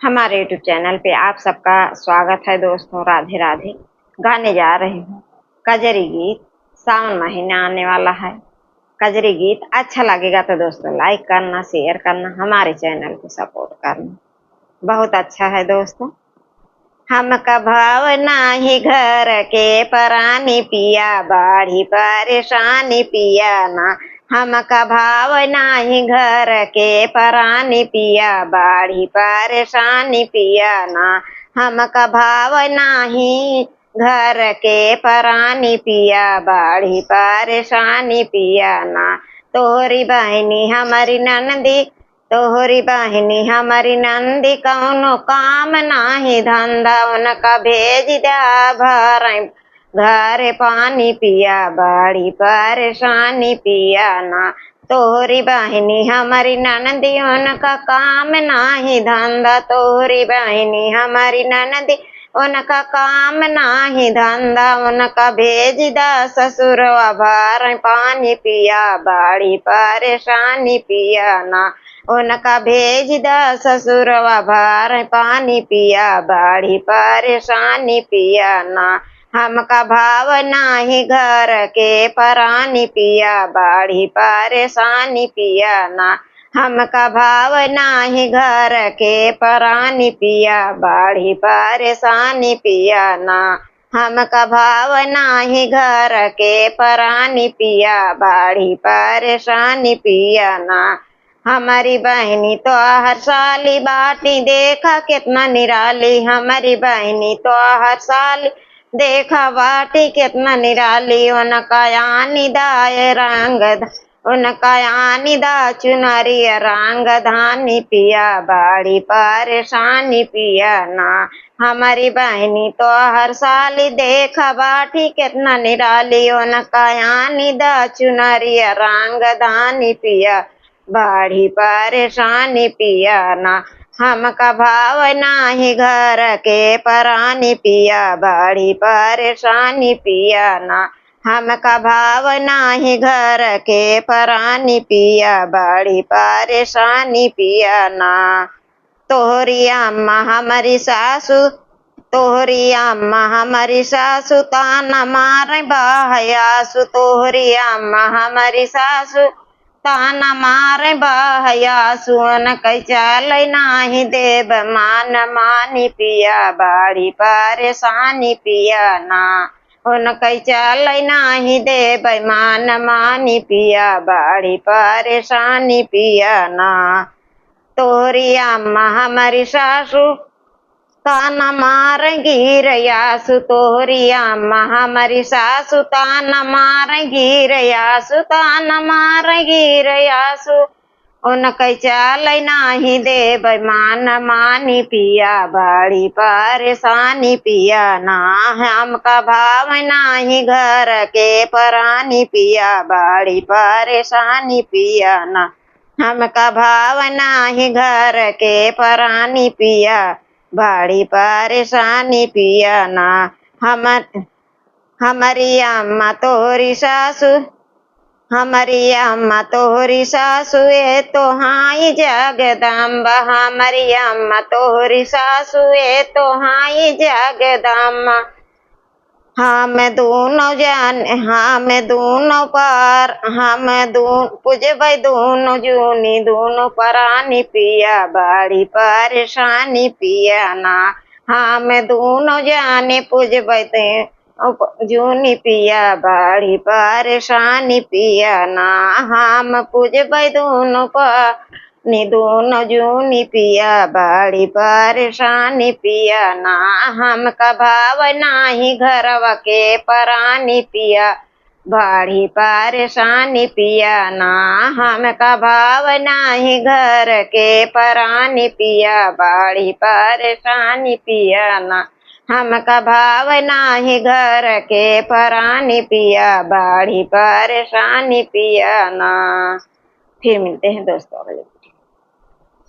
हमारे YouTube channel पे आप सबका स्वागत है दोस्तों। राधे राधे। गाने जा रही हूँ कजरी गीत। सावन महीना आने वाला है। कजरी गीत अच्छा लगेगा तो दोस्तों लाइक करना, शेयर करना, हमारे चैनल को सपोर्ट करना। बहुत अच्छा है दोस्तों। हमका भाव नाही घर के परानी पिया, बाढ़ी परेशानी पिया ना। हमका भाव नाही घर के परानी पिया, बाढ़ी परेशानी पिया ना। हमका भाव नाही घर के परानी पिया, बाढ़ी परेशानी पिया ना। तोहरी बहनी हमारी ननदी, तोहरी बहनी हमारी नंदी, कौनो काम नाही धंधा उनका भेज दिया भर घर पानी पिया, बड़ी परेशानी पिया ना। तोहरी बहनी हमारी ननदी, उनका काम नाही धंधा। तोहरी बहनी हमारी ननदी, उनका काम नाही धंधा। उनका भेज दा ससुरवा भर पानी पिया, बड़ी परेशानी पिया ना। उनका भेज दा ससुरवा भर पानी पिया, बड़ी परेशानी पिया ना। हमका भाव नाही घर के परानी पिया, बड़ी परेशानी पिया ना। हमका भाव नाही घर के परानी पिया, बड़ी परेशानी पिया ना। हमका भाव नाही घर के परानी पिया, बड़ी परेशानी पिया ना। हमारी बहनी तो हर साली बाटी, देखा कितना निराली। हमारी बहनी तो हर साल देखा बाटी कितना निराली। उनका यानी दाए रंग, उनका यानी दा चुनरी रंग धानी पिया, बड़ी परेशानी पिया ना। हमारी बहनी तो हर साल देखा बाटी कितना निराली। उनका यानी दा चुनरी रंग धानी पिया, बड़ी परेशानी पिया ना। हमका भाव नाही घर के परानी पिया, बड़ी परेशानी पिया ना। हमका भाव नाही घर के परानी पिया, बड़ी परेशानी पिया ना। तोहरी अम्मा हमारी सासू, तोहरी अम्मा हमारी सासू, ताना मारे बहयासु। तोहरी अम्मा हमारी सासू, ताना मारे बहयासु। उनके चल नाही देव मान मानी पिया, बड़ी परेशानी पिया ना। उनके चल नाही देव मान मानी पिया, बड़ी परेशानी पिया ना। तोहरी अम्मा हमारी सासू, ताना मार गिरयासु। तोहरी अम्मा हमारी सासू, ताना मार गिरयासु, ताना मार गिरयासु। उनके चल नाही देव मान मानी पिया, बड़ी परेशानी पिया ना। हमका भाव नाही घर के परानी पिया, बड़ी परेशानी पिया ना। हमका भाव नाही घर के परानी पिया, बड़ी परेशानी पिया ना। हमारी अम्मा तोहरी सासू, हमारी अम्मा तोहरी सासू, ये तो हाई जगदम्बा। हमारी अम्मा तोहरी सासू, ये तो हाई जगदम्बा। हम दोनों जाने, हम दोनों पर, हम पूजबै दोनों जूनी, दोनों परानी पिया, बड़ी परेशानी पिया ना। हम दोनों जाने पूजबै जूनी पिया, बड़ी परेशानी पिया ना। हम पूजबै दोनों पर दोनों जूनी पिया, बड़ी परेशानी पिया ना। हमका भाव नाही घरवा के परानी पिया, बड़ी परेशानी पिया ना। हमका भाव नाही घर के परानी पिया, बड़ी परेशानी पिया ना। हमका भाव नाही घर के परानी पिया, बड़ी परेशानी पिया ना। फिर मिलते हैं दोस्तों अगले।